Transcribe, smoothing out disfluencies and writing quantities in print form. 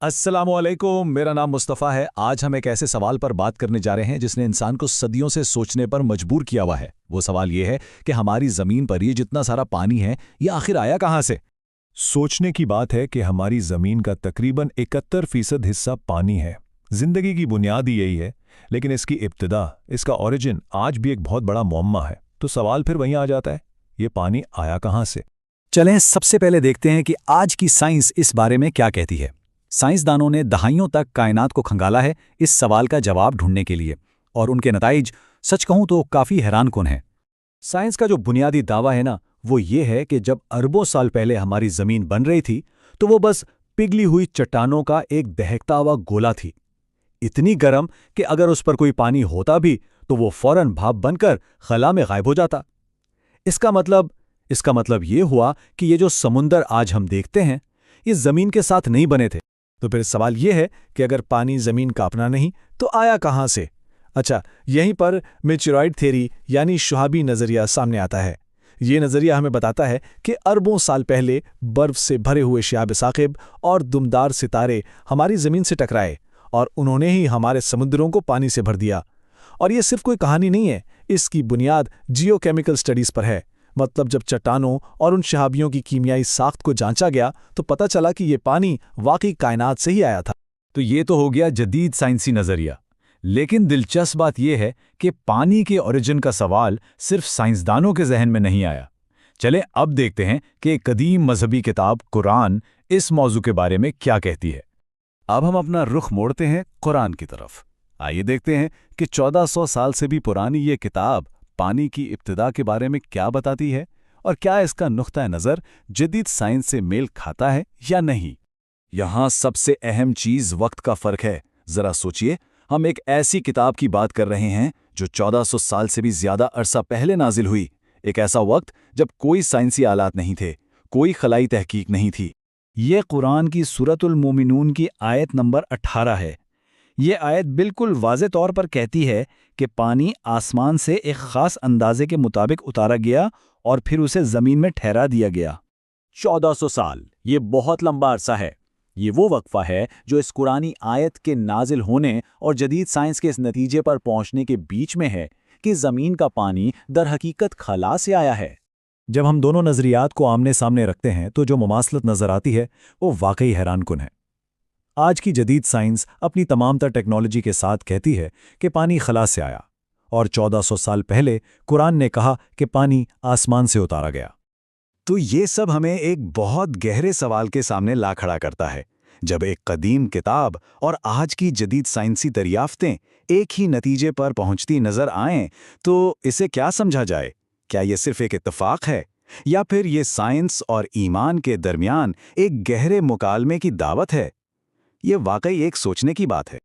अस्सलाम वालेकुम, मेरा नाम मुस्तफ़ा है। आज हम एक ऐसे सवाल पर बात करने जा रहे हैं जिसने इंसान को सदियों से सोचने पर मजबूर किया हुआ है। वो सवाल ये है कि हमारी ज़मीन पर ये जितना सारा पानी है, ये आखिर आया कहाँ से? सोचने की बात है कि हमारी जमीन का तकरीबन 71% हिस्सा पानी है। जिंदगी की बुनियाद ही यही है, लेकिन इसकी इब्तिदा, इसका ओरिजिन आज भी एक बहुत बड़ा मुअम्मा है। तो सवाल फिर वहीं आ जाता है, ये पानी आया कहाँ से? चलें सबसे पहले देखते हैं कि आज की साइंस इस बारे में क्या कहती है। साइंसदानों ने दहाइयों तक कायनात को खंगाला है इस सवाल का जवाब ढूंढने के लिए, और उनके नताइज सच कहूं तो काफ़ी हैरानकुन हैं। साइंस का जो बुनियादी दावा है ना, वो ये है कि जब अरबों साल पहले हमारी ज़मीन बन रही थी तो वो बस पिघली हुई चट्टानों का एक दहकता हुआ गोला थी, इतनी गर्म कि अगर उस पर कोई पानी होता भी तो वो फौरन भाप बनकर खला में गायब हो जाता। इसका मतलब ये हुआ कि ये जो समुंदर आज हम देखते हैं, ये ज़मीन के साथ नहीं बने थे। तो फिर सवाल ये है कि अगर पानी ज़मीन का अपना नहीं तो आया कहाँ से? अच्छा, यहीं पर मेटेरॉइड थ्योरी यानी शुहाबी नज़रिया सामने आता है। ये नज़रिया हमें बताता है कि अरबों साल पहले बर्फ़ से भरे हुए शिहाब साकिब और दुमदार सितारे हमारी ज़मीन से टकराए और उन्होंने ही हमारे समुद्रों को पानी से भर दिया। और ये सिर्फ कोई कहानी नहीं है, इसकी बुनियाद जियोकेमिकल स्टडीज़ पर है। मतलब जब चट्टानों और उन शहाबियों की कीमियाई साख्त को जांचा गया तो पता चला कि ये पानी वाकई कायनात से ही आया था। तो ये तो हो गया जदीद साइंसी नज़रिया, लेकिन दिलचस्प बात यह है कि पानी के ओरिजिन का सवाल सिर्फ साइंसदानों के जहन में नहीं आया। चलें अब देखते हैं कि एक कदीम मजहबी किताब कुरान इस मौजू के बारे में क्या कहती है। अब हम अपना रुख मोड़ते हैं कुरान की तरफ। आइए देखते हैं कि 1400 साल से भी पुरानी ये किताब पानी की इब्तिदा के बारे में क्या बताती है, और क्या इसका नुक्ता नज़र जदीद साइंस से मेल खाता है या नहीं। यहाँ सबसे अहम चीज़ वक्त का फ़र्क है। ज़रा सोचिए, हम एक ऐसी किताब की बात कर रहे हैं जो 1400 साल से भी ज़्यादा अरसा पहले नाजिल हुई। एक ऐसा वक्त जब कोई साइंसी आलात नहीं थे, कोई खलाई तहकीक नहीं थी। ये कुरान की सूरतुल मोमिनून की आयत नंबर 18 है। ये आयत बिल्कुल वाज़े तौर पर कहती है कि पानी आसमान से एक ख़ास अंदाजे के मुताबिक उतारा गया और फिर उसे ज़मीन में ठहरा दिया गया। 1400 साल, ये बहुत लंबा अरसा है। ये वो वक्फा है जो इस कुरानी आयत के नाजिल होने और जदीद साइंस के इस नतीजे पर पहुंचने के बीच में है कि ज़मीन का पानी दर हकीकत खला से आया है। जब हम दोनों नज़रियात को आमने सामने रखते हैं तो जो मुमासलत नज़र आती है वो वाकई हैरानकुन है। आज की जदीद साइंस अपनी तमाम तर टेक्नोलॉजी के साथ कहती है कि पानी खला से आया, और 1400 साल पहले कुरान ने कहा कि पानी आसमान से उतारा गया। तो ये सब हमें एक बहुत गहरे सवाल के सामने ला खड़ा करता है। जब एक कदीम किताब और आज की जदीद साइंसी दरियाफ्तें एक ही नतीजे पर पहुंचती नजर आएं, तो इसे क्या समझा जाए? क्या ये सिर्फ एक इत्तेफाक है, या फिर ये साइंस और ईमान के दरमियान एक गहरे मुकालमे की दावत है? ये वाकई एक सोचने की बात है।